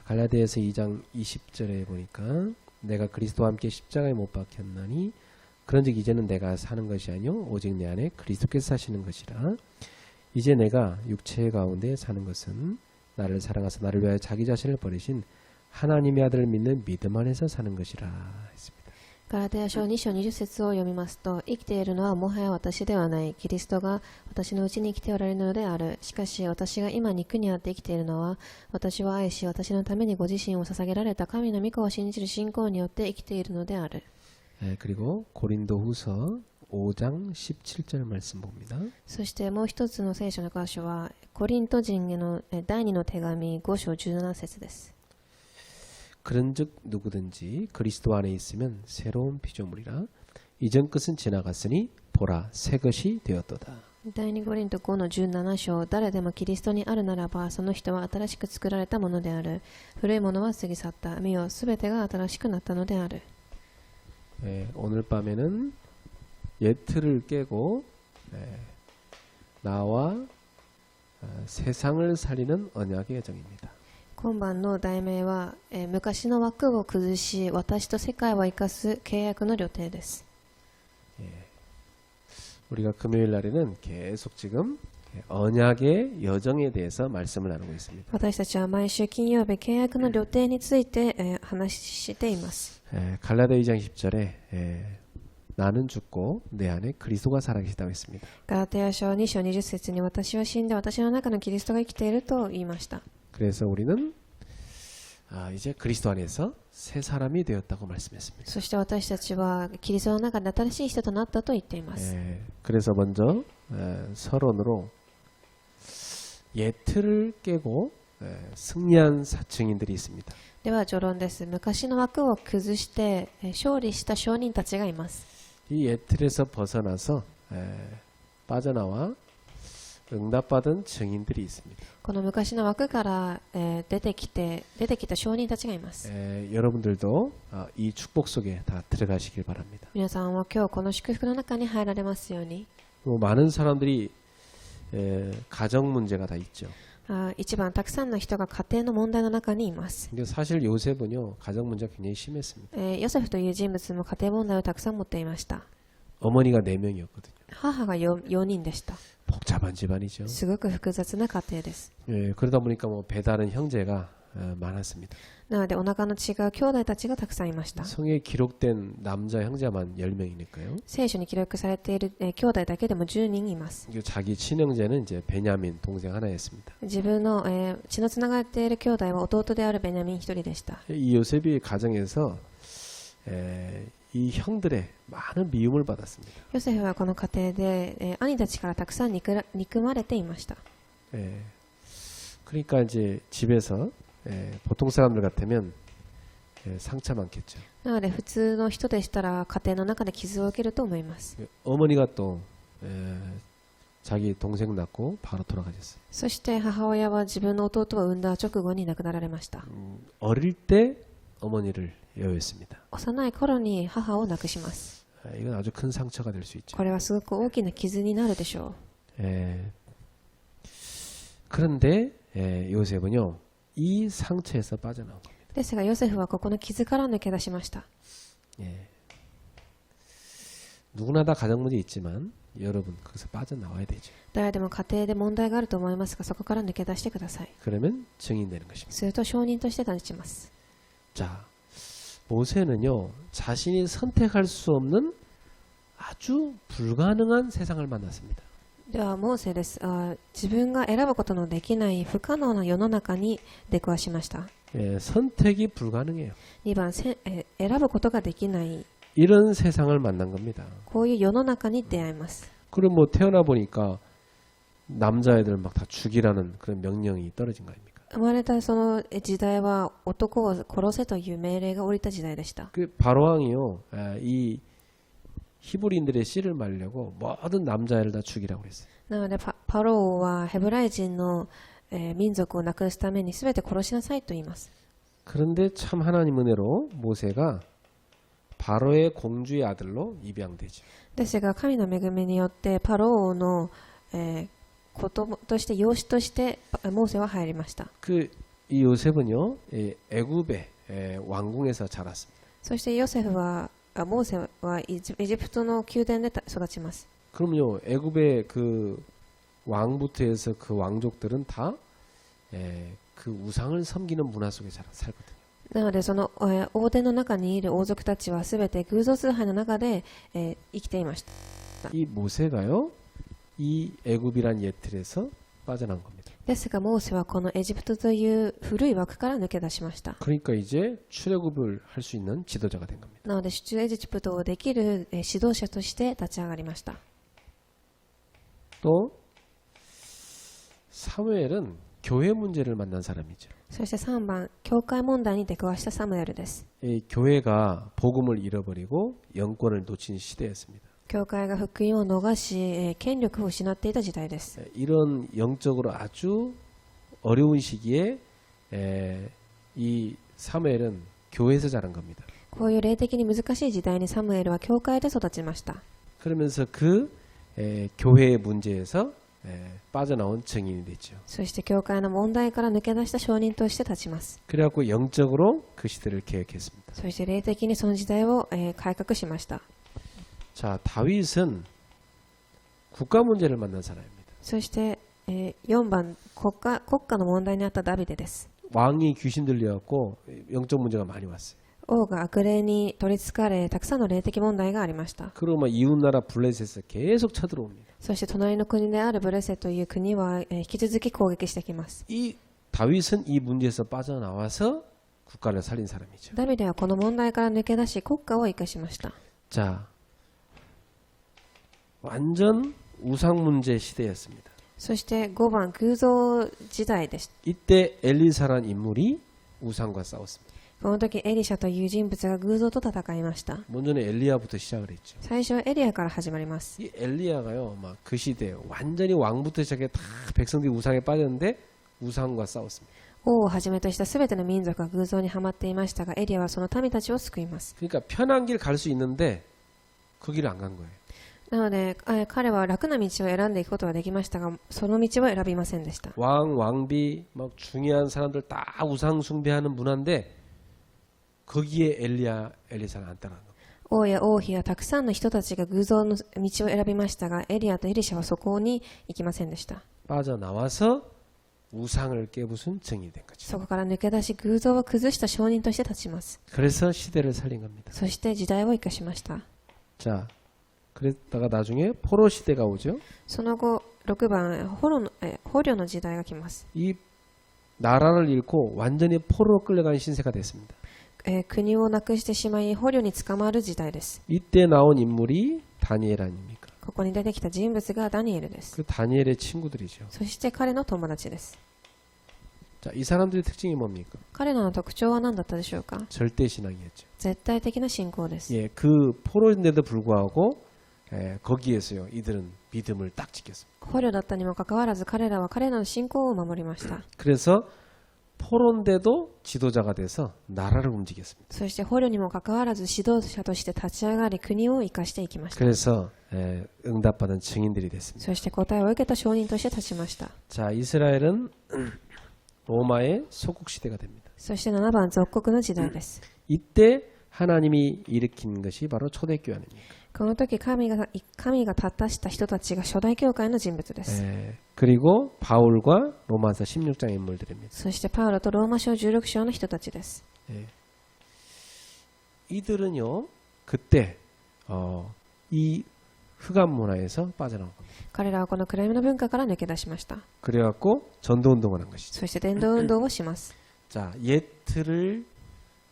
자, 갈라디아서 2장 20절에 보니까 내가 그리스도와 함께 십자가에 못 박혔나니 그런즉 이제는 내가 사는 것이 아니요 오직 내 안에 그리스도께서 사시는 것이라. 이제 내가 육체 가운데 사는 것은 나를 사랑하사 나를 위하여 자기 자신을 버리신 하나님의 아들을 믿는 믿음 안에서 사는 것이라 했습니다. ガラテヤ書2章20節を読みますと、生きているのはもはや私ではない。キリストが私のうちに生きておられるのである。しかし私が今肉にあって生きているのは、私を愛し、私のためにご自身を捧げられた神の御子を信じる信仰によって生きているのである。 그리고 고린도후서 5장 17절 말씀 봅니다. そしてもう一つの聖書の箇所は、コリント人への第2の手紙5章17節です。 그런즉 누구든지 그리스도 안에 있으면 새로운 피조물이라 이전 것은 지나갔으니 보라 새 것이 되었도다. 第2コリント5の17章、誰でもキリストにあるならば、その人は新しく作られたものである。古いものは過ぎ去った。見よ、すべてが新しくなったのである。 오늘 밤에는 예틀을 깨고 나와 세상을 살리는 언약의 여정입니다. 今晩の題名は、昔の枠を崩し、私と世界を生かす契約の旅程です。 우리가 금요일 날에는 계속 지금 언약의 여정에 대해서 말씀을 나누고 있습니다. 私たちは毎週金曜日、契約の旅程について、話しています。 갈라디아 2장 10절에 나는 죽고 내 안에 그리스도가 살아계시다고 했습니다. ガラテヤ書2章20節に、私は死んで私の中のキリストが生きていると言いました。 그래서 우리는 이제 그리스도 안에서 새 사람이 되었다고 말씀했습니다. そして私たちはキリストの中で新しい人となったと言っています。 그래서 먼저 서론으로 예틀을 깨고 승리한 증인들이 있습니다. では序論です。昔の枠を崩して勝利した証人たちがいます。 이 예틀에서 벗어나서 빠져나와 응답받은 증인들이 있습니다. この昔の枠から出てきた証人たちがいます。 여러분들도 이 축복 속에 다 들어가시길 바랍니다. 皆さんは今日この祝福の中に入られますように。 많은 사람들이 가정 문제가 다 있죠. 一番たくさんの人が家庭の問題の中にいます。 근데 사실 요셉은요 가정 문제가 굉장히 심했습니다. ヨセフという人物も家庭問題をたくさん持っていました。 어머니가 4명이었거든요. 母が 4人でした。 복잡한 집안이죠. すごく複雑な家庭です。 그러다 보니까 뭐 배다른 형제가 많았습니다. なのでお腹の違う兄弟たちがたくさんいました。 성에 기록된 남자 형제만 10명이니까요. 聖書に記録されている兄弟だけでも10人います。 자기 친형제는 이제 베냐민 동생 하나였습니다. 自分の、血のつながっている兄弟は弟であるベニャミン一人でした。 이 요셉이 가정에서 이 형들의 많은 미움을 받았습니다. ヨセフはこの家庭で、兄たちからたくさん憎まれていました。 그러니까 이제 집에서 보통 사람들 같으면 상처 많겠죠. なので普通の人でしたら家庭の中で傷を受けると思います。 어머니가 또 자기 동생 낳고 바로 돌아가셨어요. そして母親は自分の弟を産んだ直後に亡くなられました。 어릴 때 어머니를 여였습니다. 幼い頃に母を亡くします。 이건 아주 큰 상처가 될 수 있죠. これはすごく大きな傷になるでしょ 그런데 요셉은요 이 상처에서 빠져나온 겁니다. う。ですがヨセフはここの傷から抜け出しました。 누구나 다 가정 문제 있지만 여러분 거기서 빠져나와야 되죠. 誰でも家庭で問題があると思いますが、そこから抜け出してください。 그러면 증인 되는 것입니다. すると証人として立ちます。 자, 모세는요 자신이 선택할 수 없는 아주 불가능한 세상을 만났습니다. ではモーセです。自分が選ぶことのできない不可能な世の中に出くわしました。 선택이 불가능해요. 2番、選ぶことができない 이런 세상을 만난 겁니다. こういう世の中に出会います。 그럼 뭐 태어나 보니까 남자애들 막 다 죽이라는 그런 명령이 떨어진 거 아닙니까? 生まれたその時代は男を殺せという命令が降りた時代でした。 그 바로왕이요 이 히브리인들의 씨를 말려고 모든 남자애를 다 죽이라고 그랬어요. なのでパローはヘブライ人の、民族をなくすために全て殺しなさいと言います。 그런데 참 하나님 은혜로 모세가 바로의 공주의 아들로 입양되죠. ですが神の恵みによってパロ王の、子供として養子としてモーセは入りました。 그 이 요셉은요, 애굽의 왕궁에서 자랐습니다. そしてヨセフはモーセはエジプトの宮殿で育ちます。 그럼요, 애굽의 그 왕부터 해서 그 왕족들은 다 그 우상을 섬기는 문화 속에 살거든요. なのでその王殿の中にいる王族たちはすべて偶像崇拝の中で生きていました。 이 모세가요, 이 애굽이란 예틀에서 빠져난 겁니다. ですがモーセはこのエジプトという古い枠から抜け出しました。 그러니까 이제 출애굽을 할 수 있는 지도자가 된 겁니다. なので出エジプトをできる指導者として立ち上がりました。 또 사무엘은 교회 문제를 만난 사람이죠. そして3番、教会問題に出くわしたサムエルです。 이 교회가 복음을 잃어버리고 영권을 놓친 시대였습니다. 教会が福音を逃し、権力を失っていた時代です。 이런 영적으로 아주 어려운 시기에 이 사무엘은 교회에서 자란 겁니다. こういう霊的に難しい時代にサムエルは教会で育ちました。 그러면서 그 교회의 문제에서 빠져나온 증인이 됐죠. そして教会の問題から抜け出した証人として立ちます。 그래갖고 영적으로 그 시대를 개혁했습니다. そして霊的にその時代を、改革しました。 자, 다윗은 국가 문제를 만난 사람입니다. そして、4番、国家の問題にあったダビデです。 왕이 귀신 들려갖고 영적 문제가 많이 왔어요. 王が悪霊に取りつかれ、たくさんの霊的問題がありました。 그러고 이웃나라 블레셋에서 계속 쳐들어옵니다. そして隣の国であるブレセという国は、引き続き攻撃してきます。 이 다윗은 이 문제에서 빠져나와서 국가를 살린 사람이죠. ダビデはこの問題から抜け出し国家を生かしました。 자, 완전 우상 문제 시대였습니다. そして5番、偶像時代でした。 이때 엘리사란 인물이 우상과 싸웠습니다. この時エリシャという人物が偶像と戦いました。 먼저는 엘리야부터 시작을 했죠. 最初はエリアから始まります。 이 엘리야가요, 막 그 시대에 완전히 왕부터 시작해 다 백성들이 우상에 빠졌는데 우상과 싸웠습니다. 王をはじめとしたすべての民族が偶像にはまっていましたが、エリアはその民たちを救います。 그러니까 편한 길 갈 수 있는데 그 길을 안 간 거예요. なので、彼は楽な道を選んでいくことはできましたが、その道は選びませんでした。 왕비 막 중요한 사람들 다 우상 숭배하는 문화인데 거기에 엘리사는 안 따라간 겁니다. 王や王妃やたくさんの人たちが偶像の道を選びましたが、エリアとエリシャはそこに行きませんでした。 빠져나와서 우상을 깨부순 증인이 된 거죠. そこから抜け出し、偶像を崩した証人として立ちます。 그래서 시대를 살린 겁니다. そして時代を生かしました。 자, 그랬다가 나중에 포로 시대가 오죠. その後、6番、捕虜の時代が来ます。 이 나라를 잃고 완전히 포로로 끌려간 신세가 됐습니다. 国をなくしてしまい、捕虜に捕まる時代です。 이때 나온 인물이 다니엘 아닙니까? ここに出てきた人物がダニエルです。 그 다니엘의 친구들이죠. そして彼の友達です。 자, 이 사람들의 특징이 뭡니까? 彼らの特徴は何だったでしょうか？ 절대 신앙이었죠. 絶対的な信仰です。 예, 그 포로인데도 불구하고 거기에서요, 이들은 믿음을 딱 지켰습니다. 捕虜だったにもかかわらず、彼らは彼らの信仰を守りました。 그래서 포로인데도 지도자가 돼서 나라를 움직였습니다. そして捕虜にもかかわらず指導者として立ち上がり、国を生かしていきました。 그래서 응답받은 증인들이 됐습니다. そして答えを受けた証人として立ちました。 자, 이스라엘은 로마의 소국 시대가 됩니다. そして7番、属国の時代です。 이때 하나님이 일으킨 것이 바로 초대교회 아닙니까? この時神が立たした人たちが初代教会の人物です。 그리고 바울과 로마서 16장의 인물들입니다. そしてパウロとローマ書16章の人たちです。 이들은요, 그때 이 흑암 문화에서 빠져나온 겁니다. 彼らはこの暗闇の文化から抜け出しました。 그래갖고 전도운동을 한 것이죠. そして伝道運動をします。 자, 예틀을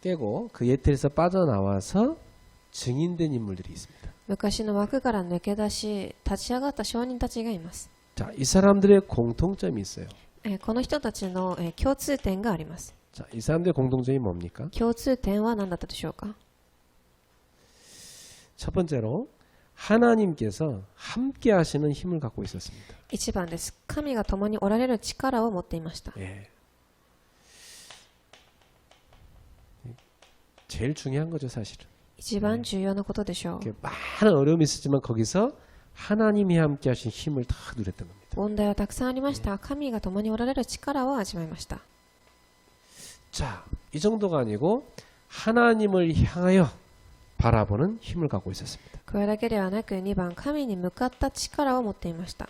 깨고 그 예틀에서 빠져나와서 증인된 인물들이 있습니다. 昔の枠から抜け出し、立ち上がった証人たちがいます。 자, 이 사람들의 공통점이 있어요. この人たちの共通点があります。 자, 이 사람들의 공통점이 뭡니까? 共通点は何だったでしょうか？ 첫 번째로 하나님께서 함께 하시는 힘을 갖고 있었습니다. 1番です。神が共におられる力を持っていました。 제일 중요한 거죠, 사실은. 一番重要なことでしょう。 많은 어려움이 있었지만 거기서 하나님이 함께 하신 힘을 다 누렸던 겁니다. 問題はたくさんありました。神が共におられる力を味わいました。 자, 이 정도가 아니고 하나님을 향하여 바라보는 힘을 갖고 있었습니다. これだけではなく2番、神に向かった力を持っていました。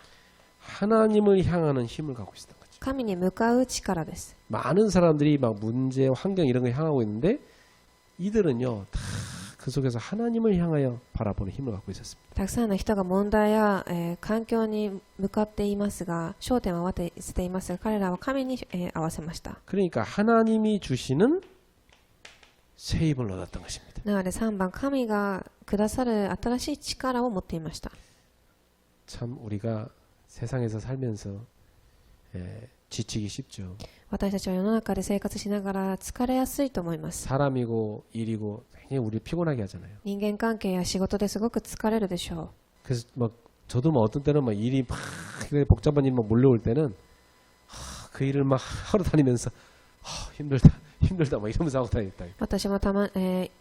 하나님을 향하는 힘을 갖고 있었던 거죠. 神に向かう力です。 많은 사람들이 막 문제, 환경 이런 거 향하고 있는데 이들은요 다 그 속에서 하나님을 향하여 바라보는 힘을 갖고 있었습니다. たくさんの人が問題や、環境に向かっていますが、焦点を合わせていますが、彼らは神に、合わせました。 그러니까 하나님이 주시는 새 힘을 얻었던 것입니다. なので3番、神がくださる新しい力を持っていました。 참 우리가 세상에서 살면서 지치기 쉽죠. 私たちは世の中で生活しながら疲れやすいと思います。 사람이고 일이고 굉장히 우리를 피곤하게 하잖아요. 人間関係や仕事ですごく疲れるでしょ 그래서 막 저도 막 어떤 때는 막 일이 막 복잡한 일이 막 몰려올 때는 그 일을 막 하러 다니면서 힘들다 막 이러면서 하고 다녔다. う。私もた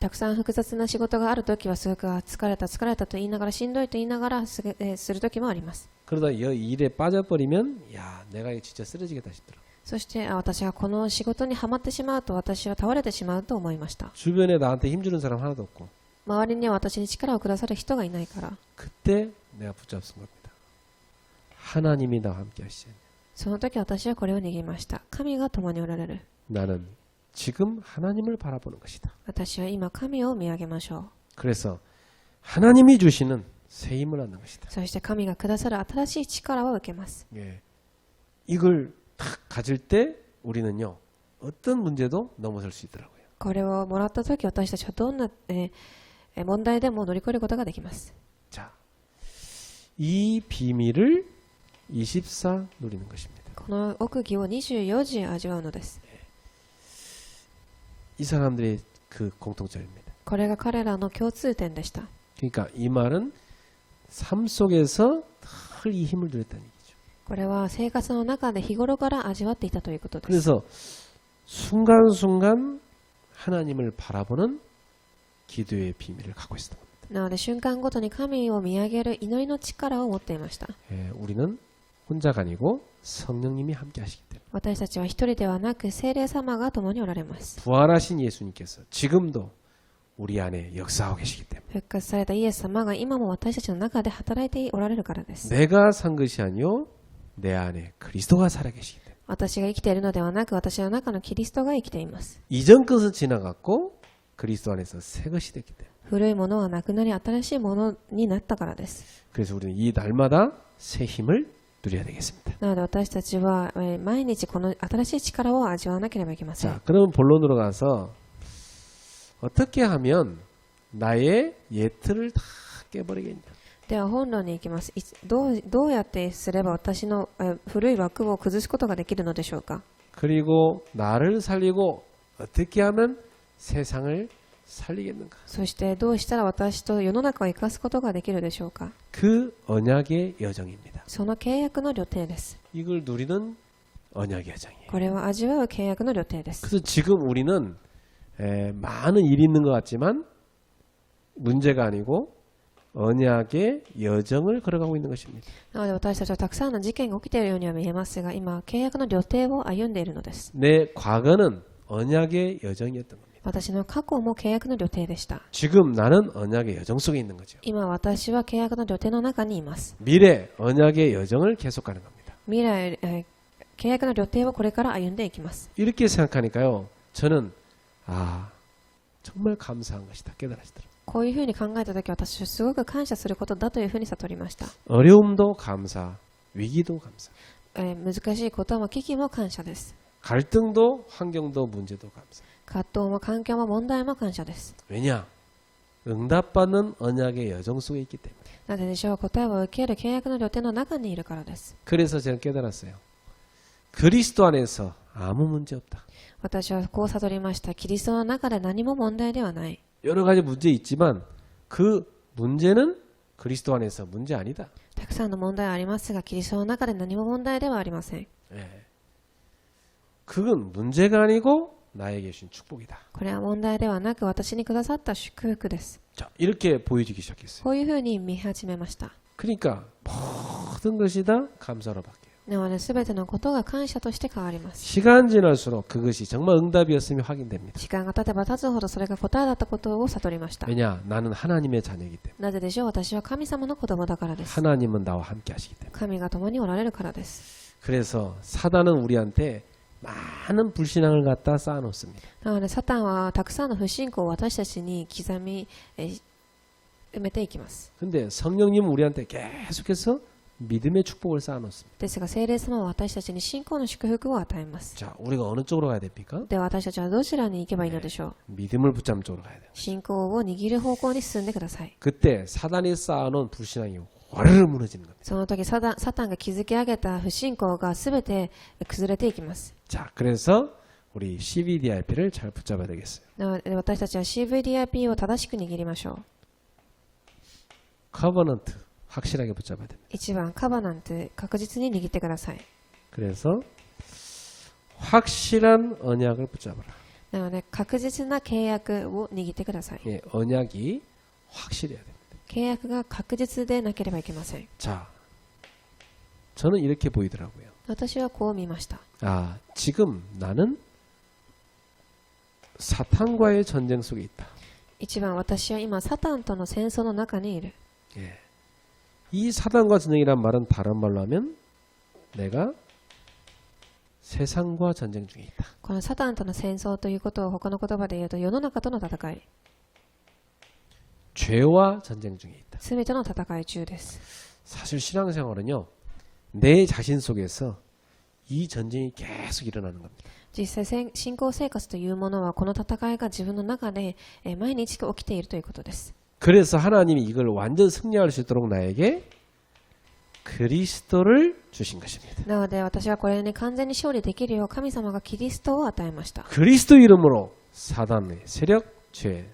くさん複雑な仕事があるときはすごく疲れたと言いながら、しんどいと言いながらするときもあります。 그러다 이 일에 빠져버리면 야 내가 이거 진짜 쓰러지겠다 싶더라. そして私はこの仕事にはまってしまうと私は倒れてしまうと思いました。 주변에 나한테 힘주는 사람 하나도 없고 周りには私に力をくださる人がいないから。 그때 내가 붙잡은 겁니다. 하나님이 나와 함께 하시잖아요. その時私はこれを握りました。神が共におられる。 나는 지금 하나님을 바라보는 것이다. 私は今神を見上げましょう。 그래서 하나님이 주시는 새 힘을 얻는 것이다. そして神がくださる新しい力を受けます。 예. 이걸 딱 가질 때 우리는요 어떤 문제도 넘어설 수 있더라고요. これをもらった時私たちはどんな、問題でも乗り越えることができます。 자, 이 비밀을 24 누리는 것입니다. この奥義を24時味わうのです。 이 사람들의 그 공통점입니다. これが彼らの共通点でした。 그러니까 이 말은 삶 속에서 늘 이 힘을 누렸다는 얘기죠. これは生活の中で日頃から味わっていたということです。 그래서 순간순간 하나님을 바라보는 기도의 비밀을 갖고 있었던 겁니다. なので瞬間ごとに神を見上げる祈りの力を持っていました。 예, 우리는 혼자가 아니고 성령님이 함께 하시기 때문에 私たちは一人ではなく聖霊様が共におられます。 부활하신 예수님께서 지금도 우리 안에 역사하고 계시기 때문에 復活されたイエス様が今も私たちの中で働いておられるからです。 내가 산 것이 아니요 내 안에 그리스도가 살아계시기 때문에 私が生きているのではなく私の中のキリストが生きています。 이전 것은 지나갔고 그리스도 안에서 새 것이 됐기 때문에 古いものはなくなり新しいものになったからです。 그래서 우리는 이 날마다 새 힘을 누려야 되겠습니다. なので私たちは毎日この新しい力を味わわなければいけません。 자, 그럼 본론으로 가서 어떻게 하면 나의 예틀을 다 깨버리겠냐? では本論に行きます。どうやってすれば私の古い枠を崩すことができるのでしょうか。 그리고 나를 살리고 어떻게 하면 세상을 살리겠는가? そしてどうしたら私と世の中を生かすことができるでしょうか。 그 언약의 여정입니다. その契約の旅程です。 이걸 누리는 언약의 여정이에요. これは味わう契約の旅程です。 그래서 지금 우리는 많은 일이 있는 것 같지만 문제가 아니고 언약의 여정을 걸어가고 있는 것입니다. なので私たちはたくさんの事件が起きているようには見えますが、今契約の旅程を歩んでいるのです。 내 과거는 언약의 여정이었던 겁니다. 私の過去も契約の旅程でした。 지금 나는 언약의 여정 속에 있는 거죠. 今私は契約の旅程の中にいます。 미래 언약의 여정을 계속가는 겁니다. 未来、契約の旅程をこれから歩んでいきます。 이렇게 생각하니까요. 저는 정말 감사한 것이다 깨달아지더라고요. こういうふうに考えたとき私はすごく感謝することだというふうに悟りました。 어려움도 감사, 위기도 감사. 難しいことも危機も感謝です。 갈등도 환경도 문제도 감사. 葛藤も環境も問題も感謝です。 왜냐? 응답받는 언약의 여정 속에 있기 때문에. なぜでしょう。答えを受ける契約の旅程の中にいるからです。 그래서 제가 깨달았어요. 그리스도 안에서 아무 문제 없다. 私はこう悟りました。キリストの中で何も問題ではない。 여러 가지 문제 있지만 그 문제는 그리스도 안에서 문제 아니다. たくさんの問題はありますが、キリストの中で何も問題ではありません。 예. 그건 문제가 아니고 나에게 주신 축복이다. これは問題ではなく私にくださった祝福です。 자, 이렇게 보여지기 시작했어요. こういうふうに見始めました。 그러니까 모든 것이 다 감사로 바뀌어요. なので全てのことが感謝として変わります。 시간 지날수록 그것이 정말 응답이었음이 확인됩니다. 時間が経てば経つほどそれが答えだったことを悟りました。 왜냐? 나는 하나님의 자녀이기 때문에. なぜでしょう。私は神様の子供だからです。 하나님은 나와 함께 하시기 때문에. 神が共におられるからです。 그래서 사단은 우리한테 많은 불신앙을 갖다 쌓아놓습니다. なのでサタンはたくさんの不信仰を私たちに刻み埋めていきます。 근데 성령님은 우리한테 계속해서 믿음의 축복을 쌓아놓습니다. ですが聖霊様は私たちに信仰の祝福を与えます。 자, 우리가 어느 쪽으로 가야 됩니까? では私たちはどちらに行けばいいのでしょう。 믿음을 붙잡는 쪽으로 가야 돼요. 信仰を握る方向に進んでください。 그때 사단이 쌓아놓은 불신앙이 와르르 무너지는 겁니다. その時サタンが築き上げた不信仰がすべて崩れていきます。 자, 그래서 우리 CVDIP를 잘 붙잡아야 되겠어요. なので私たちは CVDIP を正しく握りましょう。 커버넌트 확실하게 붙잡아야 됩니다. 1番カバナント確実に握ってください。 그래서 확실한 언약을 붙잡아라. なので確実な契約を握ってください。 예, 언약이 확실해야 됩니다. 契約が確実でなければいけません。 자, 저는 이렇게 보이더라고요. 私はこう見ました。 아, 지금 나는 사탄과의 전쟁 속에 있다. 1番私は今サタンとの戦争の中にいる。 예. 이 사단과 전쟁이란 말은 다른 말로 하면 내가 세상과 전쟁 중에 있다. このサタンとの戦争ということを他の言葉で言うと世の中との戦い、 죄와 전쟁 중에 있다. 罪との戦い中です。 사실 신앙생활은요, 내 자신 속에서 이 전쟁이 계속 일어나는 겁니다. 実際信仰生活というものはこの戦いが自分の中で毎日起きているということです。 그래서 하나님이 이걸 완전 승리할 수 있도록 나에게 그리스도를 주신 것입니다. なので私はこれに完全に勝利できるよう神様がキリストを与えました。 그리스도 이름으로 사단의 세력, 죄,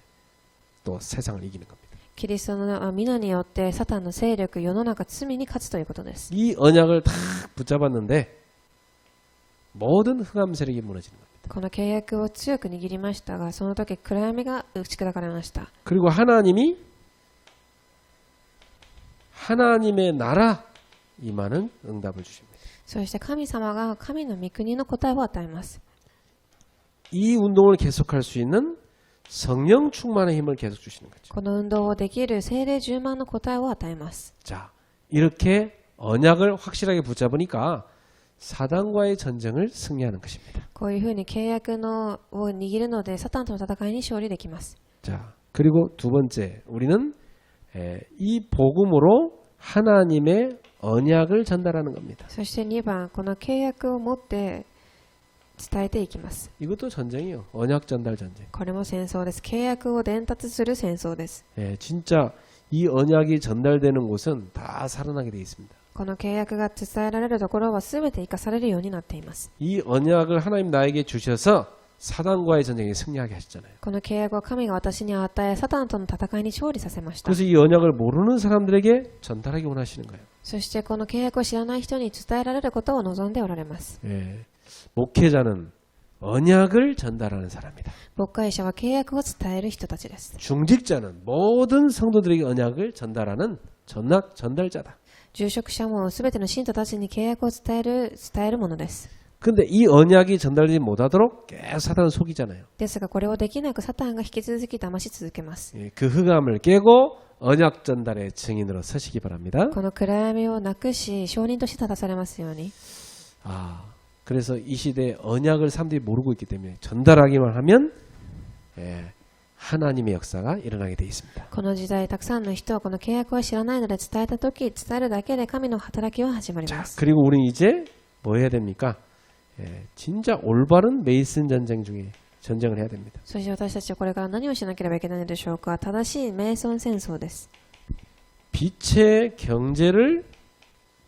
또 세상을 이기는 겁니다. キリストの皆によってサタンの勢力、世の中、罪に勝つということです。 이 언약을 다 붙잡았는데 모든 흑암 세력이 무너지는 겁니다. この契約を強く握りましたが、その時暗闇が打ち砕かれました。 그리고 하나님이 하나님의 나라 임하는 응답을 주십니다. そして神様が神の御国の答えを与えます。 이 운동을 계속할 수 있는 성령 충만의 힘을 계속 주시는 거죠. この運動をできる聖霊充満の答えを与えます。 자, 이렇게 언약을 확실하게 붙잡으니까 사단과의 전쟁을 승리하는 것입니다. こういうふうに契約を握るのでサタンとの戦いに勝利できます。 자, 그리고 두 번째, 우리는 이 복음으로 하나님의 언약을 전달하는 겁니다. そして2番、この契約を持って伝えていきます。 이것도 전쟁이에요. 언약 전달 전쟁. これも戦争です。契約を伝達する戦争です。 진짜 이 언약이 전달되는 곳은 다 살아나게 되어 있습니다. この契約が伝えられるところは全て生かされるようになっています。 이 언약을 하나님 나에게 주셔서 사단과의 전쟁에 승리하게 하셨잖아요. この契約を神が私に与え、サタンとの戦いに勝利させました。 그래서 이 언약을 모르는 사람들에게 전달하기 원하시는 거예요. そしてこの契約を知らない人に伝えられることを望んでおられます。 목회자는 언약을 전달하는 사람이다. 牧会者は契約を伝える人たちです。 중직자는 모든 성도들에게 언약을 전달하는 전달자다. 住職者も全ての信徒たちに契約を伝えるものです。 근데 이 언약이 전달되지 못하도록 계속 사단은 속이잖아요. ですがこれをできなくサタンが引き続き騙し続けます。 그 흑암을 깨고 언약 전달의 증인으로 서시기 바랍니다. この暗闇をなくし証人として立たされますように。 그래서 이 시대에 언약을 사람들이 모르고 있기 때문에 전달하기만 하면 하나님의 역사가 일어나게 되어 있습니다. この時代たくさんの人はこの契約を知らないので伝えた時伝えるだけで神の働きは始まります。 그리고 우리는 이제 뭐 해야 됩니까? 진짜 올바른 메이슨 전쟁을 해야 됩니다. そして私たちはこれから何をしなければいけないのでしょうか。正しいメイソン戦争です。 빛의 경제를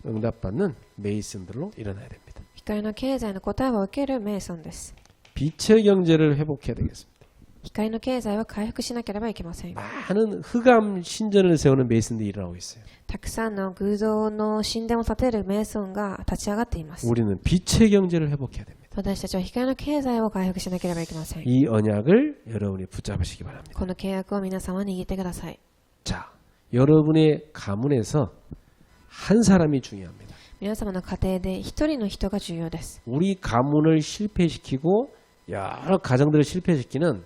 응답받는 메이슨들로 일어나야 됩니다. 光の経済の答えを受けるメイソンです。 빛의 경제를 회복해야 되겠습니다. 光の経済は回復しなければいけません。 많은 흑암 신전을 세우는 메이슨들이 일어나고 있어요. たくさんの偶像の神殿を建てるメイソンが立ち上がっています。 우리는 빛의 경제를 회복해야 됩니다. 私たちは光の経済を回復しなければいけません。 이 언약을 여러분이 붙잡으시기 바랍니다. この契約を皆様握ってください。 자, 여러분의 가문에서 한 사람이 중요합니다. 皆様の家庭で一人の人が重要です。 우리 가문을 실패시키고 여러 가정들을 실패시키는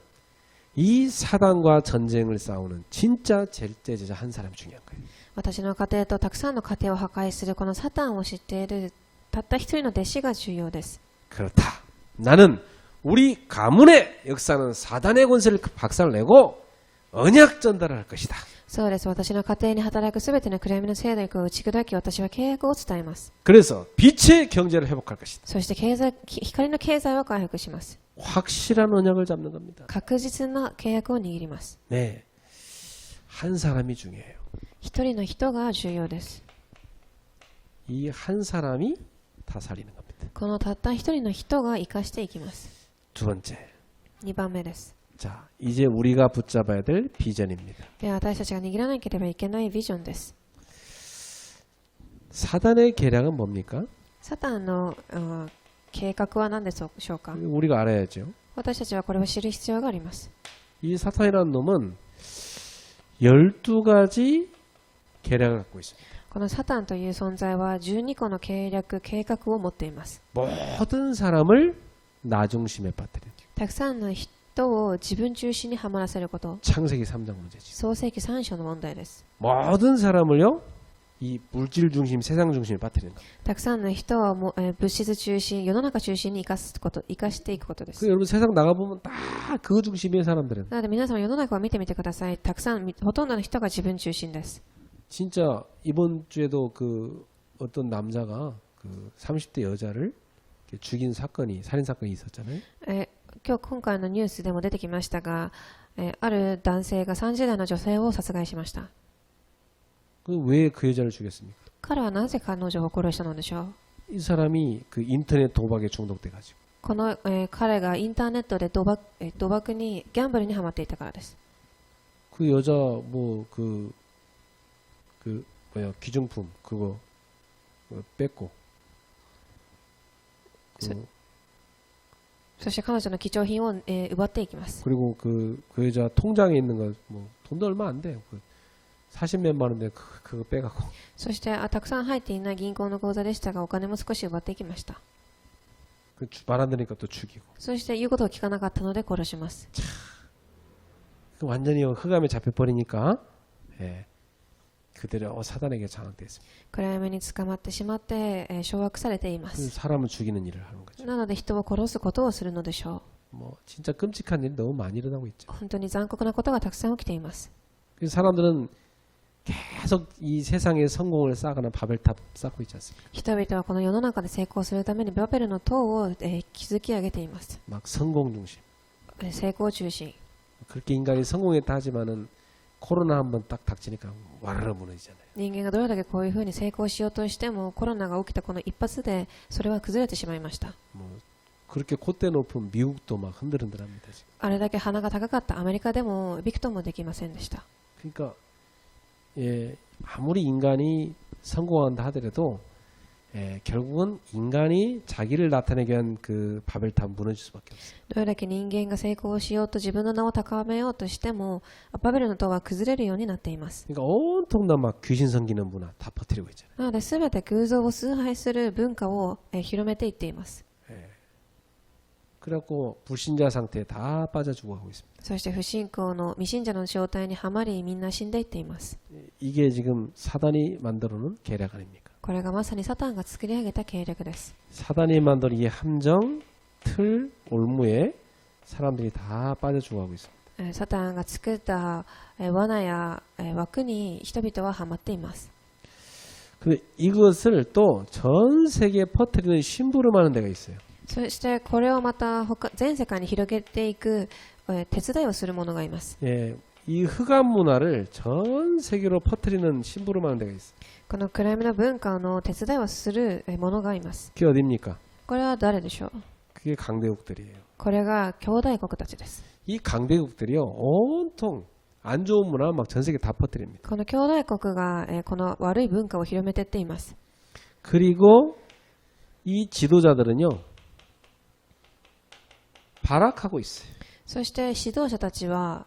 이 사단과 전쟁을 싸우는 진짜 절대제자 한 사람이 중요한 거예요. 私の家庭とたくさんの家庭を破壊するこのサタンを知っているたった一人の弟子が重要です。 그렇다. 나는 우리 가문의 역사는 사단의 권세를 박살내고 언약 전달을 할 것이다. そうです。私の家庭に働くすべての暗闇の勢力を打ち砕き、私は契約を伝えます。 그래서 빛의 경제를 회복할 것이다. そして光の経済を回復します。 확실한 언약을 잡는 겁니다. 確実な契約を握ります。 네, 한 사람이 중요해요. 一人の人が重要です。 이 한 사람이 다 살리는 겁니다. このたった一人の人が生かしていきます。 두 번째, 2番目です。 자 이제 우리가 붙잡아야 될 비전입니다. では私たちが握らなければいけないビジョンです。 사단의 계략은 뭡니까? サタンの計画は何でしょうか。 우리가 알아야죠. 私たちはこれを知る必要があります。 이 사탄이라는 놈은 12가지 계략을 갖고 있습니다. このサタンという存在は12個の計画を持っています。 모든 사람을 나 중심에 빠뜨리는 たくさんの人を自分中心にはまらせること。 창세기 3장 문제지. 創世記3章の問題です。 모든 사람을요 이 물질 중심, 세상 중심에 빠뜨리는 거. たくさんの人を物質中心、世の中中心に生かしていくことです 그 。 여러분 세상 나가 보면 다 그 중심의 사람들은 なので皆様世の中を見てみてください。たくさん、ほとんどの人が自分中心です。 진짜 이번 주에도 그 어떤 남자가 그 30대 여자를 이렇게 죽인 사건이 살인 사건이 있었잖아요. 今回のニュースでも出てきましたが、ある男性が30代の女性を殺害しました。 왜 그 여자를 죽였습니까? 彼はなぜ彼女を殺したのでしょう。 이 사람이 그 인터넷 도박에 중독돼 가지고 この、彼がインターネットで賭博にギャンブルにハマっていたからです。 그 여자 뭐 그 뭐야 기증품 그거 뺏고 そして彼女の貴重品を、奪っていきます。 그리고 그 여자 통장에 있는 거 뭐 돈도 얼마 안 돼요. 그 40몇만 원인데 그거 빼가고 そしてたくさん入っていない銀行の口座でしたが、お金も少し奪っていきました。 그 말 안 들으니까 또 죽이고 そして言うことを聞かなかったので殺します。 완전히 흑암에 잡혀버리니까 예, 그대로 사단에게 장악되어 있습니다. 暗闇に捕まってしまって、掌握されていま 그 す。 사람을 죽이는 일을 하는 거죠. なので人を殺すことをするのでしょ 뭐 진짜 끔찍한 일이 너무 많이 일어나고 있죠. う。本当に残酷なことがたくさん起きています。 그래서 사람들은 계속 이 세상의 성공을 쌓거나 바벨탑 쌓고 있지 않습니까? 人々はこの世の中で成功するためにバベルの塔を、築き上げています。 막 성공 중심. 成功中心。 그렇게 인간이 성공했다 하지만은 코로나 한번 딱 닥치니까 와르르 무너지잖아요. 人間がどれだけこういうふうに成功しようとしても、コロナが起きたこの一発でそれは崩れてしまいました。 뭐 그렇게 콧대 높은 미국도 막 흔들흔들합니다 지금. あれだけ鼻が高かったアメリカでもびくともできませんでした。 그러니까 예, 아무리 인간이 성공한다 하더라도 예, 결국은 인간이 자기를 나타내기 위한 그 바벨탑 무너질 수밖에 없어요. どれだけ人間が成功しようと自分の名を高めようとしても、バベルの塔は崩れるようになっています。 그러니까 온통 다 막 귀신 섬기는 문화 다 퍼뜨리고 있잖아요. なので全て偶像を崇拝する文化を、広めていっています。 그래갖고 불신자 상태에 다 빠져 죽어가고 있습니다. そして不信仰の未信者の状態にはまり、みんな死んでいっています。 이게 지금 사단이 만들어놓은 계략 아닙니까? これがまさにサタンが作り上げた計略です。 사단이 만든 이 함정, 틀, 올무에 사람들이 다 빠져 죽어가고 있습니다. サタンが作った罠や枠に人々ははまっています。 근데 이것을 또 전 세계에 퍼뜨리는 심부름하는 데가 있어요. そしてこれをまた全世界に広げていく手伝いをする者がいます。 예, 이 흑암 문화를 전 세계로 퍼뜨리는 심부름하는 데가 있어요. この暗闇の文化の手伝いをする者がいます。 그게 어딥니까? これは誰でしょう。 그게 강대국들이에요. これが兄弟国たちです。 이 강대국들이요, 온통 안 좋은 문화 막 전 세계 다 퍼뜨립니다. この兄弟国がこの悪い文化を広めていっています。 그리고 이 지도자들은요, 발악하고 있어요. そして指導者たちは、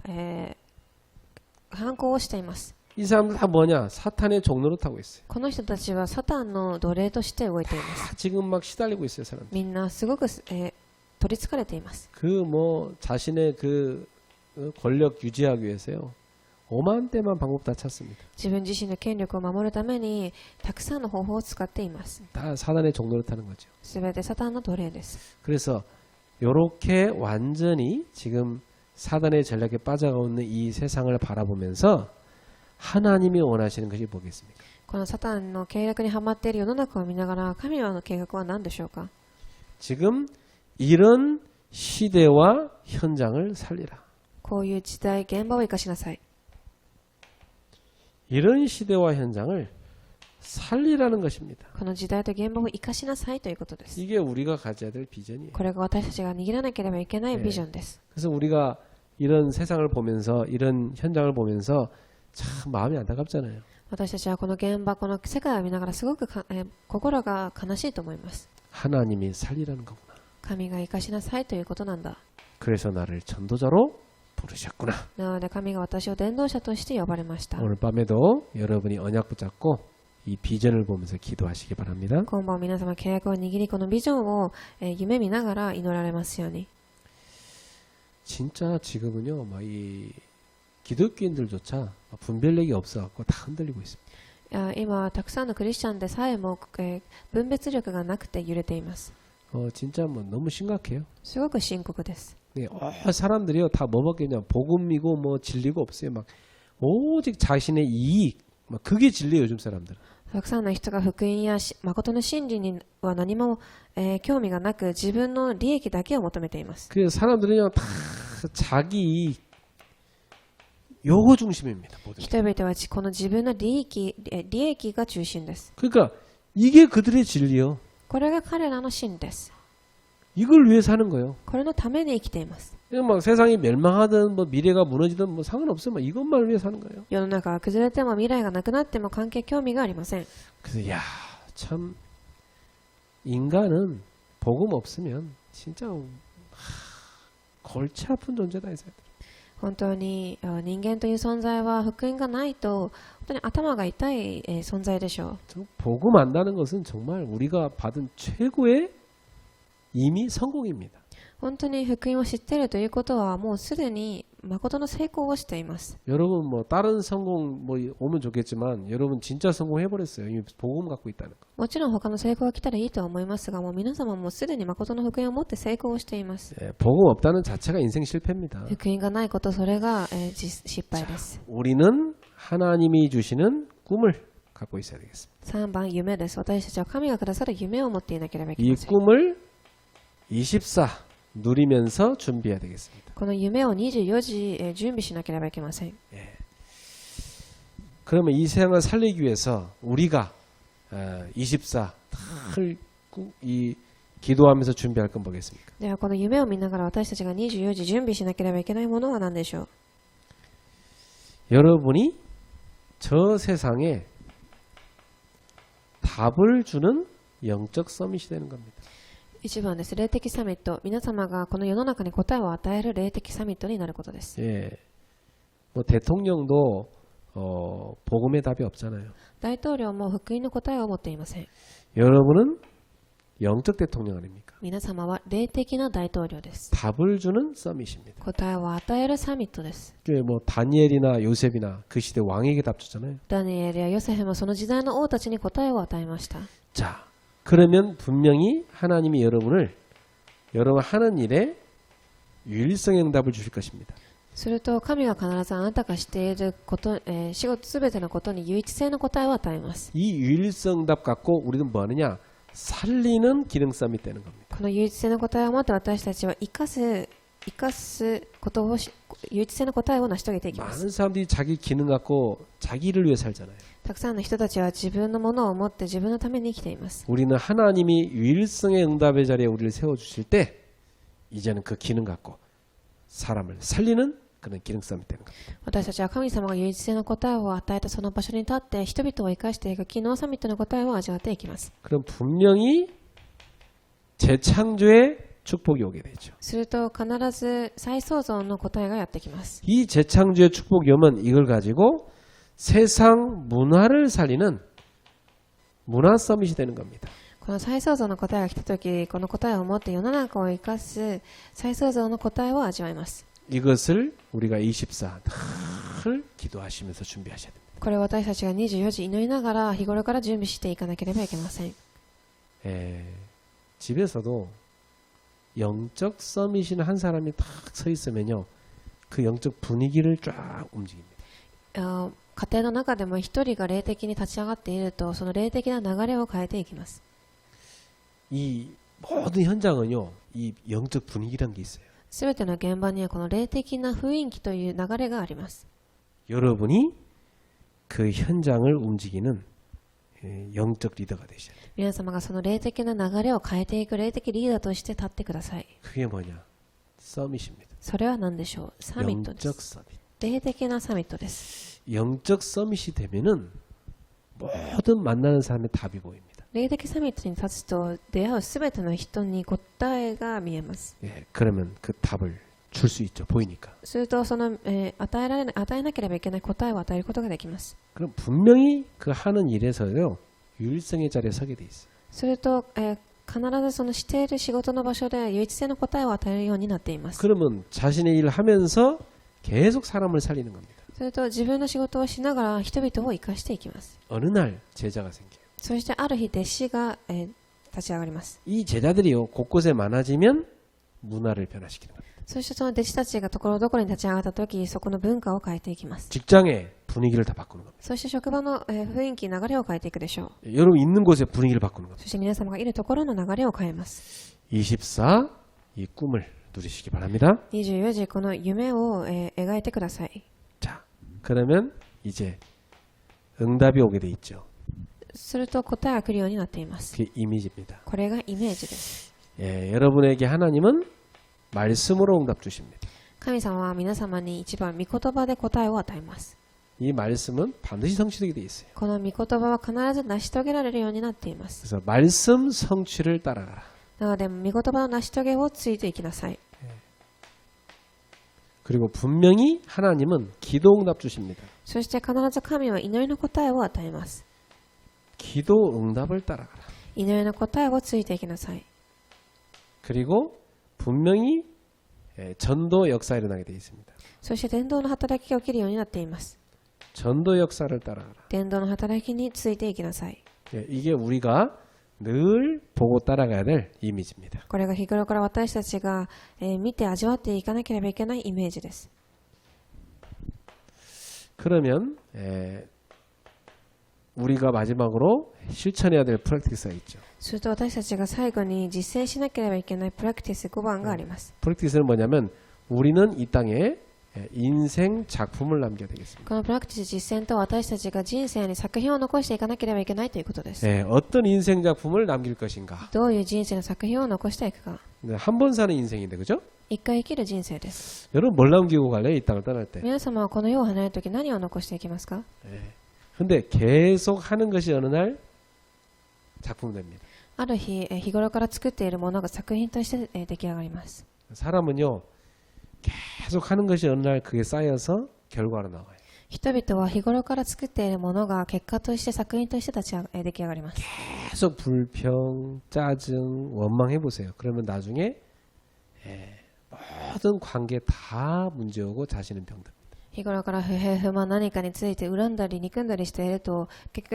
反抗をしています。이 사람들 다 뭐냐? 사탄의 종로를 타고 있어요. この人たちはサタンの奴隷として動いています。 다 지금 막 시달리고 있어요, 사람. みんなすごく、取りつかれています。 그 뭐 자신의 그 권력 유지하기 위해서요. 오만 때만 방법 다 찾습니다. 自分自身の権力を守るためにたくさんの方法を使っています。 다 사단의 종로를 타는 거죠. すべてサタンの奴隷です。 그래서 요렇게 완전히 지금 사단의 전략에 빠져가고 있는 이 세상을 바라보면서 하나님이 원하시는 것이 뭐겠습니까? このサタンの計画にはまっている世の中を見ながら神の計画は何でしょうか。 지금 이런 시대와 현장을 살리라. こういう時代現場を生かしなさい。 이런 시대와 현장을 살리라는 것입니다. この時代と現場を生かしなさいということです。 이게 우리가 가져야 될 비전이에요. これが私たちが握らなければいけないビジョンです。 그래서 우리가 이런 세상을 보면서 이런 현장을 보면서 참 마음이 안타깝잖아요. 私たちはこの現場、この世界を見ながらすごく心が悲しいと思います。 하나님이 살리라는 거구나. 神が生かしなさいということなんだ。 그래서 나를 전도자로 부르셨구나. なので神が私を伝道者として呼ばれました。 오늘 밤에도 여러분이 언약 붙잡고 이 비전을 보면서 기도하시기 바랍니다. 今晩皆様契約を握りこのビジョンを夢見ながら祈られますように。 진짜 지금은요, 막 이 기독교인들조차 분별력이 없어갖고 다 흔들리고 있습니다. 今たくさんのクリスチャンでさえも分別力がなくて揺れています。 진짜 뭐 너무 심각해요. すごく深刻です。 네, 사람들이요 다 뭐 먹겠냐, 복음이고 뭐 진리가 없어요. 막 오직 자신의 이익, 막 그게 진리예요 요즘 사람들. たくさんの人が福音や誠の真理には何も、興味がなく自分の利益だけを求めています。 그래서 사람들은요 다 자기 이익, 요거 중심입니다. 모든 게. 人々はこの自分の利益が中心です。 그러니까 이게 그들의 진리요. これが彼らの真です。 이걸 위해 사는 거예요. これのために生きています。 막 세상이 멸망하든 뭐 미래가 무너지든 뭐 상관없어요. 막 이것만 위해 사는 거예요. 世の中が崩れても未来がなくなっても関係興味がありません。 그래서 야, 참 인간은 복음 없으면 진짜 골치 아픈 존재다 이 사람. 本当に人間という存在は福音がないと本当に頭が痛い存在でしょう。 복음 안다는 것은 정말 우리가 받은 최고의 이미 성공입니다. 本当に福音を知っているということはもうすでに誠の成功をしています。 여러분 뭐 다른 성공 뭐 오면 좋겠지만 여러분 진짜 성공해버렸어요. 이미 복음 갖고 있다는 거. もちろん他の成功が来たらいいとは思いますが、もう皆様もすでに誠の福音を持って成功をしています。 복음 없다는 자체가 인생 실패입니다. 福音がないこと、それが、失敗です。 우리는 하나님이 주시는 꿈을 갖고 있어야 되겠습니다. 3番、夢です。私たちは神がくださる夢を持っていなければいけ 이 ません。 꿈을 24 누리면서 준비해야 되겠습니다. この夢を24時、準備しなければいけません。 그러면 이 세상을 살리기 위해서 우리가 24 이 기도하면서 준비할 건 뭐겠습니까? ではこの夢を見ながら私たちが24時準備しなければいけないものは何でしょう。 여러분이 저 세상에 답을 주는 영적 서밋이 되는 겁니다. 1番です。霊的サミット。皆様がこの世の中に答えを与える霊的サミットになることです。 예, 뭐 대통령도 복음의 답이 없잖아요. 大統領も福音の答えを持っていません。 여러분은 영적 대통령 아닙니까? 皆様は霊的な大統領です。 답을 주는 서밋입니다. 答えを与えるサミットです。 뭐 다니엘이나 요셉이나 그 시대 왕에게 답 줬잖아요. ダニエルやヨセフもその時代の王たちに答えを与えました。 자, 그러면 분명히 하나님이 여러분 하는 일에 유일성의 응답을 주실 것입니다. すると神が必ずあなたがしていること、仕事すべてのことに唯一性の答えを与えます。 이 유일성 응답 갖고 우리는 뭐 하느냐? 살리는 기능 싸움이 되는 겁니다. この唯一性の答えを持って私たちは生かすことを唯一性の答えを成し遂げていきます。 많은 사람들이 자기 기능 갖고 자기를 위해 살잖아요. たくさんの人たちは自分のものを持って自分のために生きています。 우리는 하나님이 유일성의 응답의 자리에 우리를 세워주실 때 이제는 그 기능 갖고 사람을 살리는 그런 기능 싸움이 되는 겁니다. 私たちは神様が唯一性の答えを与えたその場所に立って人々を生かしていく機能サミットの答えを味わっていきます。 그럼 분명히 재창조의 축복이 오게 되죠. すると必ず再創造の答えがやってきます。 이 재창조의 축복이 오면 이걸 가지고 세상 문화를 살리는 문화 서밋이 되는 겁니다. この再創造の答えが来た時、この答えを持って世の中を生かす再創造の答えを味わいます。 이것을 우리가 24 늘 기도하시면서 준비하셔야 됩니다. これを私たちが24時祈りながら日頃から準備していかなければいけません。 집에서도 영적 서밋이나 한 사람이 딱 서 있으면요, 그 영적 분위기를 쫙 움직입니다. 家庭の中でも一人が霊的に立ち上がっていると、その霊的な流れを変えていきます。 이 모든 현장은요, 이 영적 분위기란 게 있어요. すべての現場にはこの霊的な雰囲気という流れがあります。 여러분이 그 현장을 움직이는 영적 리더가 되셔야 돼요. 皆様がその霊的な流れを変えていく霊的リーダーとして立ってください。 그게 뭐냐? 서밋입니다. それは何でしょう。サミットで 영적 す。 서밋. 霊的なサミットです。 영적 서밋이 되면은 모든 만나는 사람의 답이 보입니다. 霊的サミットに立つと出会うすべての人に答えが見えます。 그러면 그 답을 줄 수 있죠. 보이니까. するとその、与えなければいけない答えを与えることができます。 그럼 분명히 그 하는 일에서요, 유일성의 자리에 서게 돼 있어요. すると、必ずそのしている仕事の場所で唯一性の答えを与えるようになっています。 그러면 자신의 일을 하면서 계속 사람을 살리는 겁니다. それと自分の仕事をしながら人々を生かしていきます。 어느 날 제자가 생겨요. そしてある日弟子が、立ち上がります。 이 제자들이요, 곳곳에 많아지면 문화를 변화시키는 겁니다. そしてその弟子たちがところどころに立ち上がった時、そこの文化を変えていきます。 직장의 분위기를 다 바꾸는 겁니다. そして職場の、雰囲気流れを変えていくでしょう。 여러분 있는 곳의 분위기를 바꾸는 겁니다. そして皆様がいるところの流れを変えます。 24, 이 꿈을 누리시기 바랍니다. 24時この夢を、描いてください。 자, 그러면 이제 응답이 오게 돼 있죠. すると答えが来るようになっています。 그게 이미지입니다. これがイメージです。 여러분에게 하나님은 말씀으로 응답 주십니다. 神様は皆様に一番御言葉で答えを与えます。 이 말씀은 반드시 성취되게 돼 있어요. この御言葉は必ず成し遂げられるようになっています。 그래서 말씀 성취를 따라가라. なので御言葉の成し遂げをついていきなさい。 그리고 분명히 하나님은 기도 응답 주십니다. そして必ず神は祈りの答えを与えます。 기도 응답을 따라가라. 祈りの答えをついていきなさい。 그리고 분명히 전도 역사 일어나게 되어 있습니다. そして伝道の働きが起きるようになっています。 전도 역사를 따라가라. 伝道の働きについていきなさい。 이게 우리가 늘 보고 따라가야 될 이미지입니다. これが日頃から私たちが、見て味わっていかなければいけないイメージです。 그러면 우리가 마지막으로 실천해야 될 프랙티스가 있죠. すると私たちが最後に実践しなければいけないプラクティス5番があります。 프랙티스는 뭐냐면 우리는 이 땅에 인생 작품을 남겨야 되겠습니다. このプラクティス実践と私たちが人生に作品を残していかなければいけないということです。 어떤 인생 작품을 남길 것인가. どういう人生の作品を残していくか。 한 번 사는 인생인데, 그죠? 一回生きる人生です。 여러분 뭘 남기고 갈래요? 이 땅을 떠날 때. 皆様はこの世を離れるとき何を残していきますか？ 근데 계속 하는 것이 어느 날 작품 됩니다. ある日、日頃から作っているものが作品として、出来上がります。 사람은요, 계속 하는 것이 어느 날 그게 쌓여서 결과로 나와요. 人々は日頃から作っているものが結果として作品として出来上がります。 계속 불평, 짜증, 원망해 보세요. 그러면 나중에 모든 관계 다 문제오고 자신은 병듭니다. 日頃から不平不満何かについて恨んだり憎んだりしていると結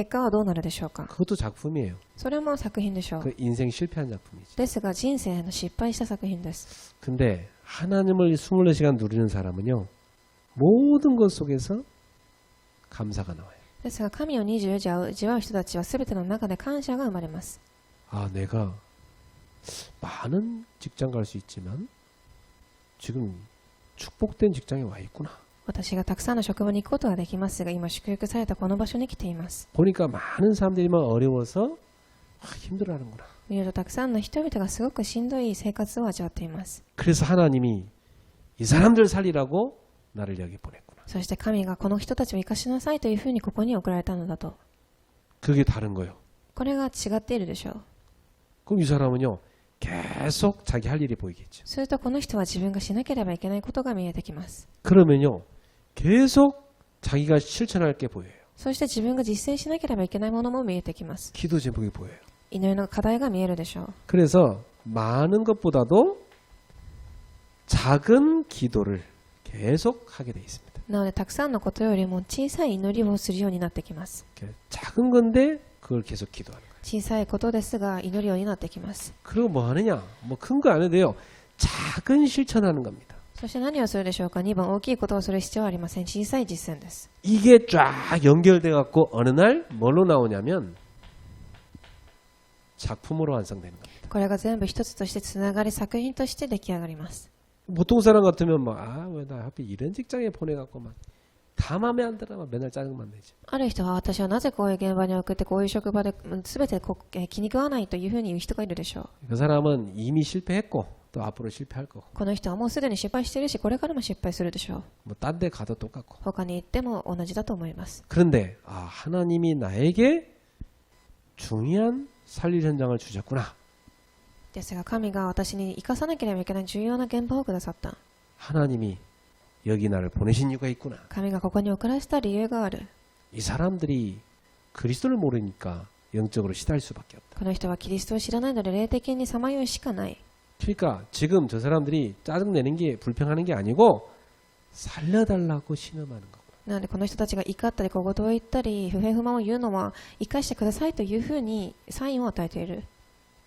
果はどうなるでしょうか？ 그것도 작품이에요. それも作品でしょう。 그 인생 실패한 작품이죠. ですが人生の失敗した作品です。 근데 하나님을 24시간 누리는 사람은요, 모든 것 속에서 감사가 나와요. ですが神を24時味わう人たちは全ての中で感謝が生まれます。 아, 내가 많은 직장 갈 수 있지만 지금 축복된 직장에 와 있구나. 私がたくさんの職場に行くことができますが、今祝福されたこの場所に来ています。 보니까 많은 사람들이 막 어려워서 힘들어하는구나. 見るとたくさんの人々がすごくしんどい生活を味わっています。 그래서 하나님이 이 사람들 살리라고 나를 여기 보냈구나. そして神がこの人たちを生かしなさいというふうにここに送られたのだと。 그게 다른 거예요. これが違っているでしょう。 그럼 이 사람은요, 계속 자기 할 일이 보이겠죠. するとこの人は自分がしなければいけないことが見えてきます。 그러면요, 계속 자기가 실천할 게 보여요. そして自分が実践しなければいけないものも見えてきます。 기도 제목이 보여요. 祈りの課題が見えるでしょう。 그래서 많은 것보다도 작은 기도를 계속 하게 돼 있습니다. なのでたくさんのことよりも小さい祈りをするようになってきます。 작은 건데 그걸 계속 기도하는 거예요. 小さいことですが祈るようになってきます。 그리고 뭐 하느냐? 뭐 큰 거 안 해도 돼요. 작은 실천하는 겁니다. そして何をするでしょうか。2番、大きいことをする必要はありません。小さい実践です。 이게 쫙 연결돼 갖고 어느 날 뭘로 나오냐면 작품으로 완성되는 겁니다. これが全部一つとしてつながり作品として出来上がります。 보통 사람 같으면 왜 나 하필 이런 직장에 보내갖고 막 다 마음에 안 들어 막 맨날 짜증만 내지. ある人は私はなぜこういう現場に送ってこういう職場で全て気に食わないというふうに言う人がいるでしょう。 그 사람은 이미 실패했고 또 앞으로 실패할 거고 この人はもうすでに失敗しているしこれからも失敗するでしょう。 뭐 딴 데 가도 똑같고. 他に行っても同じだと思います。 그런데 하나님이 나에게 중요한 살릴 현장을 주셨구나. ですが神が私に生かさなければいけない重要な現場をくださった。 하나님이 여기 나를 보내신 이유가 있구나. 神がここに送らせた理由がある。 이 사람들이 그리스도를 모르니까 영적으로 시달릴 수밖에 없다. この人はキリストを知らないので霊的にさまよいしかない。 그러니까 지금 저 사람들이 짜증내는 게 불평하는 게 아니고 살려달라고 신음하는 거고. なのでこの人たちが怒ったり小言を言ったり不平不満を言うのは生かしてくださいというふうにサインを与えている。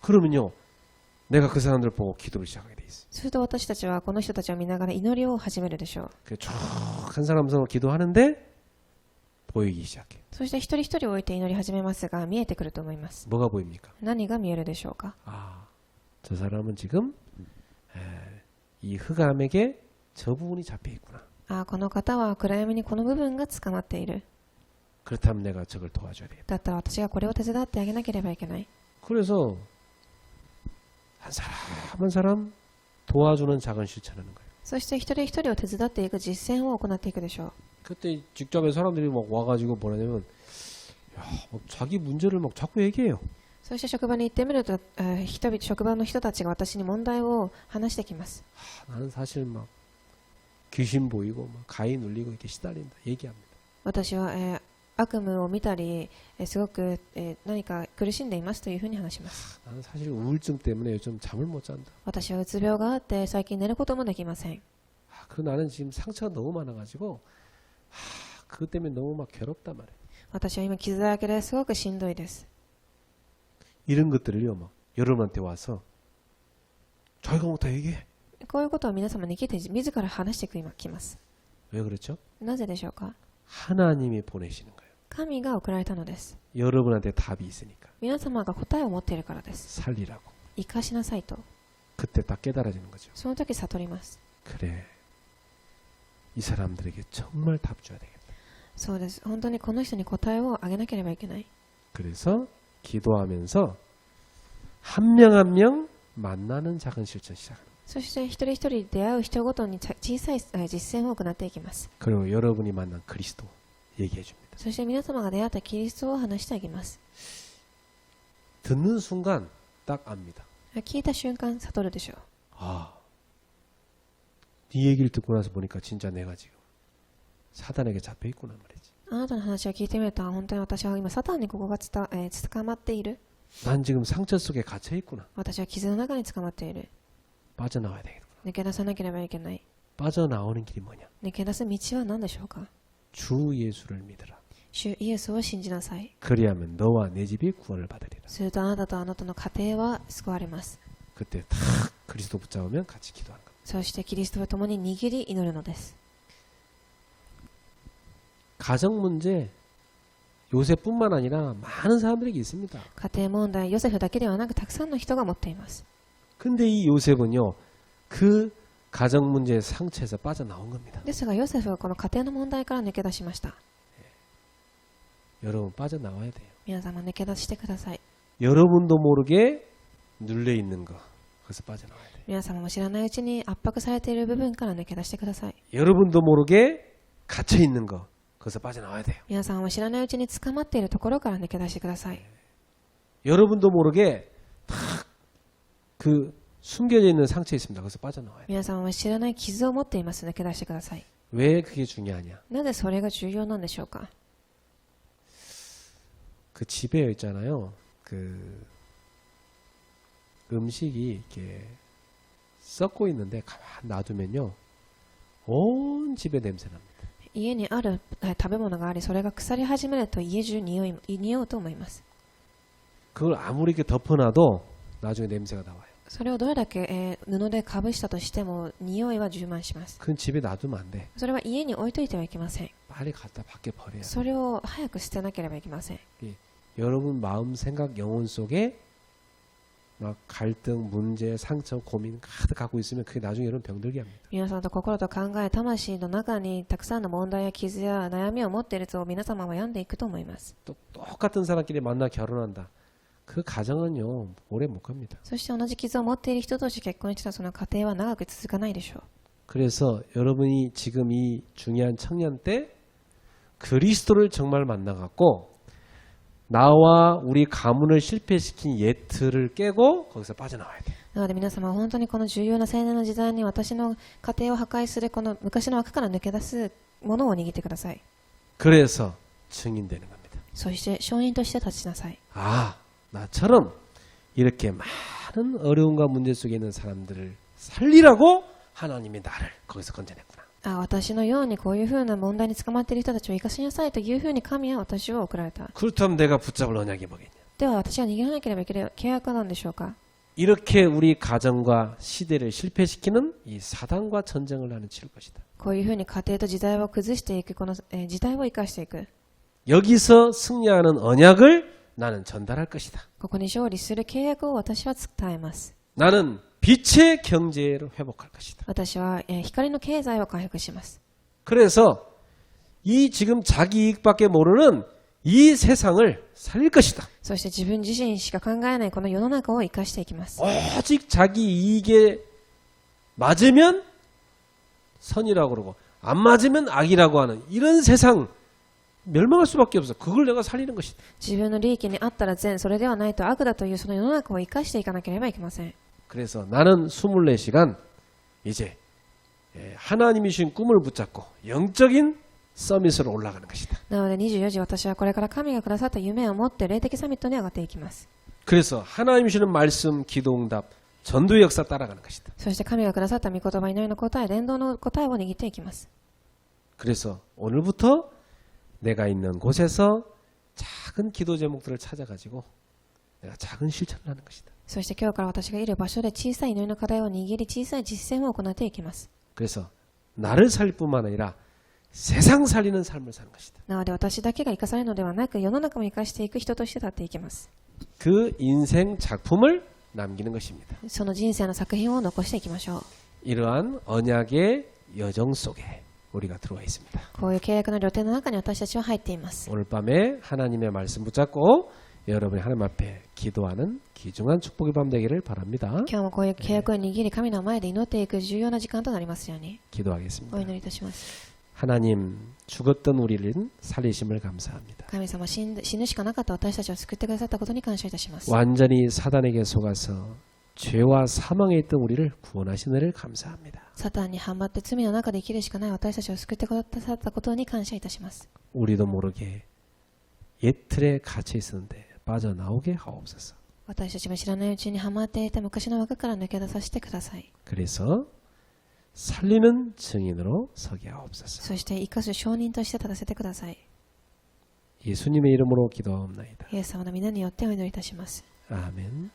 그러면요, 내가 그 사람들을 보고 기도를 시작하게 돼 있어. すると私たちはこの人たちを見ながら祈りを始めるでしょう。 쭉한 사람으로 기도하는데 보이기 시작해. そして一人一人置いて祈り始めますが見えてくると思います。 뭐가 보입니까? 何が見えるでしょうか。 저 사람은 지금 이 흑암에게 저 부분이 잡혀 있구나. この方は暗闇にこの部分が捕まっている。 그렇다면 내가 저걸 도와줘야 돼. だったら私がこれを手伝ってあげなければいけない。 그래서 한 사람 한 사람 도와주는 작은 실천하는 거예요. そして一人一人を手伝っていく実践を行っていくでしょう。 그때 직장에 사람들이 막 와가지고 뭐냐면 막 자기 문제를 막 자꾸 얘기해요. そして職場に行ってみると、職場の人たちが私に問題を話してきます。 나는 사실 막 귀신 보이고 막 가위 눌리고 이렇게 시달린다 얘기합니다. 私は、悪夢を見たり、すごく、何か苦しんでいますというふうに話します。 나는 사실 우울증 때문에 요즘 잠을 못 잔다. 私はうつ病があって最近寝ることもできません。 그 나는 지금 상처가 너무 많아가지고 그것 때문에 너무 막 괴롭단 말이에요. 私は今傷だらけですごくしんどいです。 이런 것들을요 막 여러분한테 와서 자기가 뭐 다 얘기해. こういうことを皆様に聞いて自ら話してきます。 왜 그렇죠? なぜでしょうか。 하나님이 보내시는 거예요. 神が送られたのです。 여러분한테 답이 있으니까 皆様が答えを持っているからです。 살리라고. 生かしなさいと。 그때 딱 깨달아지는 거죠. その時悟ります。 그래. 이 사람들에게 정말 답 줘야 되겠다. そうです。本当にこの人に答えをあげなければいけない。 그래서 기도하면서 한 명 한 명 만나는 작은 실천 시작합니다. そして一人一人出会う人ごとに小さい実践を行っていきます。 그리고 여러분이 만난 그리스도 얘기해 줍니다. そして皆様が出会ったキリストを話してあげます。 듣는 순간 딱 압니다. 聞いた瞬間悟るでしょう。 네 얘기를 듣고 나서 보니까 진짜 내가 지금 사단에게 잡혀 있구나 말이지. あなたの話を聞いてみると本当に私は今サタンにここが捕まっている。 난 지금 상처 속에 갇혀 있구나. 私は傷の中に捕まっている。 빠져나와야 되겠구나. 抜け出さなければいけない。 빠져나오는 길이 뭐냐? 抜け出す道は何でしょうか。 주 예수를 믿으라. 主イエスを信じなさい。 그리하면 너와 내 집이 구원을 받으리라. するとあなたとあなたの家庭は救われます。 그때 탁 그리스도 붙잡으면 같이 기도하는 겁니다. そしてキリストと共に握り祈るのです。 가정 문제 요새뿐만 아니라 많은 사람들에게 있습니다. 家庭問題、ヨセフだけではなくたくさんの人が持っています。 근데 이 요셉은요 그 가정 문제의 상처에서 빠져나온 겁니다. ですがヨセフはこの家庭の問題から抜け出しました。 여러분 빠져나와야 돼요. 皆様抜け出してください。 여러분도 모르게 눌려 있는 거 거기서 빠져나와야 돼요. 皆様も知らないうちに圧迫されている部分から抜け出してください。 여러분도 모르게 갇혀 있는 거 거기서 빠져나와야 돼요. 皆様も知らないうちに捕まっているところから抜け出してください。 여러분도 모르게 그 숨겨져 있는 상처 있습니다. 거기서 빠져나와야 돼요. 皆様も知らない傷を持っています。抜け出してください。왜 그게 중요하냐? なぜそれが重要なんでしょうか。 그 집에 있잖아요. 그 음식이 이렇게 썩고 있는데 가만 놔두면요. 온 집에 냄새 납니다. 家にある食べ物があり、それが腐り始めると家中匂うと思います。 그걸 아무리 이렇게 덮어놔도 나중에 냄새가 나와요. それをどれだけ、布でかぶしたとしても匂いは充満します。 그건 집에 놔두면 안 돼. それは家に置いといてはいけません。 빨리 갖다 밖에 버려야 돼. それを早く捨てなければいけません。 여러분 마음, 생각, 영혼 속에 막 갈등, 문제, 상처, 고민 가득 갖고 있으면 그게 나중에 여러분 병들게 합니다. 皆さんと心と考え、魂の中にたくさんの問題や傷や悩みを持っていると皆様は病んでいくと思います。 또 똑같은 사람끼리 만나 결혼한다. 그 가정은요 오래 못 갑니다. そして同じ傷を持っている人同士結婚したその家庭は長く続かないでしょう。 그래서 여러분이 지금 이 중요한 청년 때 그리스도를 정말 만나갖고 나와 우리 가문을 실패시킨 예틀을 깨고 거기서 빠져나와야 돼. なので皆様は本当にこの重要な青年の時代に私の家庭を破壊するこの昔の枠から抜け出すものを握ってください。 그래서 증인되는 겁니다. そして証人として立ちなさい。 아, 나처럼 이렇게 많은 어려움과 문제 속에 있는 사람들을 살리라고 하나님이 나를 거기서 건져냈구나. 私のようにこういうふうな問題に捕まっている人たちを生かしなさいというふうに神は私を送られた。 그렇다면 내가 붙잡을 언약이 뭐겠냐? では私が握らなければいけない契約は何でしょうか。 이렇게 우리 가정과 시대를 실패시키는 이 사단과 전쟁을 나는 치를 것이다. こういうふうに家庭と時代を崩していくこの時代を生かしていく。 여기서 승리하는 언약을 나는 전달할 것이다. ここに勝利する契約を私は伝えます。 나는 빛의 경제를 회복할 것이다. 私は光の経済を回復します。 그래서 이 지금 자기 이익밖에 모르는 이 세상을 살릴 것이다. そして自分自身しか考えないこの世の中を生かしていきます。 오직 자기 이익에 맞으면 선이라고 그러고 안 맞으면 악이라고 하는 이런 세상 멸망할 수밖에 없어. 그걸 내가 살리는 것이다. 自分の利益にあったら善、それではないと悪だというその世の中を生かしていかなければいけません。 그래서 나는 24시간 이제 하나님이 주신 꿈을 붙잡고 영적인 서밋으로 올라가는 것이다. なので24時私はこれから神がくださった夢を持って霊的サミットに上がっていきます。 그래서 하나님이 주는 말씀, 기도응답, 전도의 역사 따라가는 것이다. そして神がくださった御言葉、祈りの答え、伝道の答えを握っていきます。 그래서 오늘부터 내가 있는 곳에서 작은 기도 제목들을 찾아가지고 내가 작은 실천을 하는 것이다. そして今日から私がいる場所で小さい祈りの課題を握り、小さい実践を行っていきます。 그래서 나를 살릴 뿐만 아니라 세상 살리는 삶을 사는 것이다. なので私だけが生かされるのではなく、世の中も生かしていく人として立っていきます。 그 인생 작품을 남기는 것입니다. その人生の作品を残していきましょう。 이러한 언약의 여정 속에 우리가 들어와 있습니다. こういう契約の旅程の中に私たちは入っています。 오늘 밤에 하나님의 말씀 붙잡고 여러분이 하나님 앞에 기도하는 귀중한 축복의 밤 되기를 바랍니다. 今日もこういう契約を握り、神の前で祈っていく重要な時間となりますように 기도하겠습니다. お祈りいたします。 하나님 죽었던 우리를 살리심을 감사합니다. 神様、死ぬしかなかった私たちを救ってくださったことに感謝いたします。 완전히 사단에게 속아서 죄와 사망에 있던 우리를 구원하신 은혜를 감사합니다. サタンにハマって罪の中で生きるしかない私たちを救ってくださったことに感謝いたします。 우리도 모르게 옛 틀에 갇혀 있었는데 빠져나오게 하옵소서. 私たちが知らないうちにハマっていた昔の枠から抜け出させてください。 그래서 살리는 증인으로 서게 하옵소서. そして生かす証人として立たせてください。 예수님의 이름으로 기도하옵나이다. イエス様の皆によってお祈りいたします。 아멘.